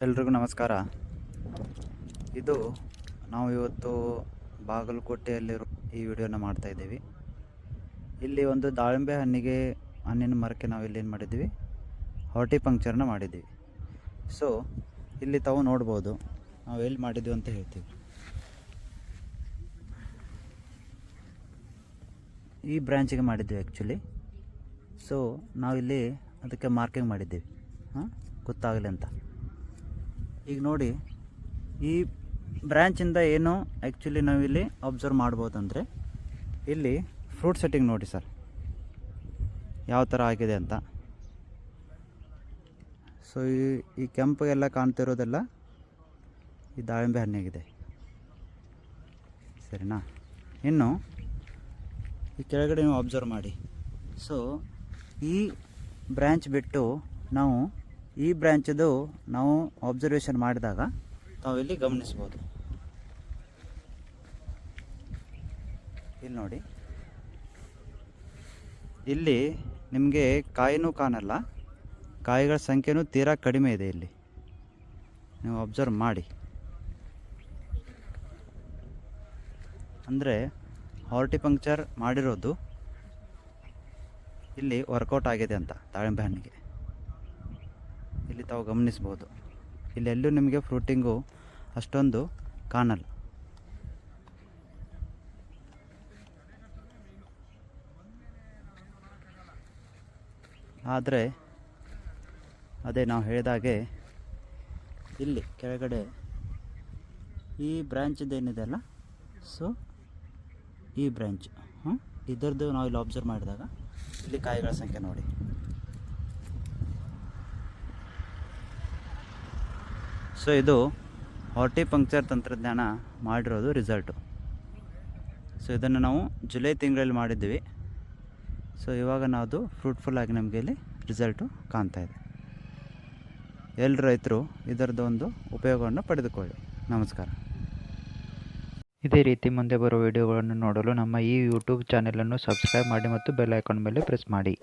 ಎಲ್ರಿಗೂ ನಮಸ್ಕಾರ. ಇದು ನಾವು ಇವತ್ತು ಬಾಗಲಕೋಟೆಯಲ್ಲಿರೋ ಈ ವಿಡಿಯೋನ ಮಾಡ್ತಾ ಇದ್ದೀವಿ. ಇಲ್ಲಿ ಒಂದು ದಾಳಿಂಬೆ ಹಣ್ಣಿನ ಮರಕ್ಕೆ ನಾವು ಇಲ್ಲಿ ಏನು ಮಾಡಿದ್ದೀವಿ, ಹಾರ್ಟಿಪಂಕ್ಚರ್ನ ಮಾಡಿದ್ದೀವಿ. ಸೊ ಇಲ್ಲಿ ತಾವು ನೋಡ್ಬೋದು ನಾವು ಎಲ್ಲಿ ಮಾಡಿದ್ದೀವಿ ಅಂತ ಹೇಳ್ತೀವಿ. ಈ ಬ್ರ್ಯಾಂಚಿಗೆ ಮಾಡಿದ್ದೀವಿ ಆ್ಯಕ್ಚುಲಿ. ಸೊ ನಾವಿಲ್ಲಿ ಅದಕ್ಕೆ ಮಾರ್ಕಿಂಗ್ ಮಾಡಿದ್ದೀವಿ, ಗೊತ್ತಾಗಲಿ ಅಂತ. ಈಗ ನೋಡಿ, ಈ ಬ್ರ್ಯಾಂಚಿಂದ ಏನು ಆ್ಯಕ್ಚುಲಿ ನಾವಿಲ್ಲಿ ಅಬ್ಸರ್ವ್ ಮಾಡ್ಬೋದಂದರೆ, ಇಲ್ಲಿ ಫ್ರೂಟ್ ಸೆಟ್ಟಿಂಗ್ ನೋಡಿ ಸರ್ ಯಾವ ಥರ ಆಗಿದೆ ಅಂತ. ಸೊ ಈ ಕೆಂಪಗೆಲ್ಲ ಕಾಣ್ತಿರೋದೆಲ್ಲ ಈ ದಾಳಿಂಬೆ ಹಣ್ಣಾಗಿದೆ, ಸರಿನಾ? ಇನ್ನು ಈ ಕೆಳಗಡೆ ನೀವು ಅಬ್ಸರ್ವ್ ಮಾಡಿ. ಸೊ ಈ ಬ್ರ್ಯಾಂಚ್ ಬಿಟ್ಟು ನಾವು ಈ ಬ್ರ್ಯಾಂಚದು ನಾವು ಅಬ್ಸರ್ವೇಷನ್ ಮಾಡಿದಾಗ ತಾವಿಲ್ಲಿ ಗಮನಿಸ್ಬೋದು. ಇಲ್ಲಿ ನೋಡಿ, ಇಲ್ಲಿ ನಿಮಗೆ ಕಾಯಿನೂ ಕಾಣಲ್ಲ, ಕಾಯಿಗಳ ಸಂಖ್ಯೆನೂ ತೀರಾ ಕಡಿಮೆ ಇದೆ. ಇಲ್ಲಿ ನೀವು ಅಬ್ಸರ್ವ್ ಮಾಡಿ. ಅಂದರೆ ಹಾರ್ಟಿಪಂಕ್ಚರ್ ಮಾಡಿರೋದು ಇಲ್ಲಿ ವರ್ಕೌಟ್ ಆಗಿದೆ ಅಂತ ದಾಳಿಂಬೆ ಹಣ್ಣಿಗೆ. ಇಲ್ಲಿ ತಾವು ಗಮನಿಸ್ಬೋದು, ಇಲ್ಲೆಲ್ಲೂ ನಿಮಗೆ ಫ್ರೂಟಿಂಗು ಅಷ್ಟೊಂದು ಕಾಣಲ್ಲ. ಆದರೆ ಅದೇ ನಾವು ಹೇಳಿದಾಗೆ ಇಲ್ಲಿ ಕೆಳಗಡೆ ಈ ಬ್ರ್ಯಾಂಚದ್ದೇನಿದೆ ಅಲ್ಲ, ಸೊ ಈ ಬ್ರ್ಯಾಂಚ್ ಇದರದ್ದು ನಾವು ಇಲ್ಲಿ ಅಬ್ಸರ್ವ್ ಮಾಡಿದಾಗ ಇಲ್ಲಿ ಕಾಯಿಗಳ ಸಂಖ್ಯೆ ನೋಡಿ. ಸೊ ಇದು ಹಾರ್ಟಿಪಂಕ್ಚರ್ ತಂತ್ರಜ್ಞಾನ ಮಾಡಿರೋದು ರಿಸಲ್ಟು. ಸೊ ಇದನ್ನು ನಾವು ಜುಲೈ ತಿಂಗಳಲ್ಲಿ ಮಾಡಿದ್ವಿ. ಸೊ ಇವಾಗ ನಾವು ಫ್ರೂಟ್ಫುಲ್ಲಾಗಿ ನಮಗೆ ಇಲ್ಲಿ ರಿಸಲ್ಟು ಕಾಣ್ತಾ ಇದೆ. ಎಲ್ಲ ರೈತರು ಇದರದ್ದು ಒಂದು ಉಪಯೋಗವನ್ನು ಪಡೆದುಕೊಳ್ಳಿ. ನಮಸ್ಕಾರ. ಇದೇ ರೀತಿ ಮುಂದೆ ಬರುವ ವಿಡಿಯೋಗಳನ್ನು ನೋಡಲು ನಮ್ಮ ಈ ಯೂಟ್ಯೂಬ್ ಚಾನೆಲನ್ನು ಸಬ್ಸ್ಕ್ರೈಬ್ ಮಾಡಿ ಮತ್ತು ಬೆಲ್ ಐಕಾನ್ ಮೇಲೆ ಪ್ರೆಸ್ ಮಾಡಿ.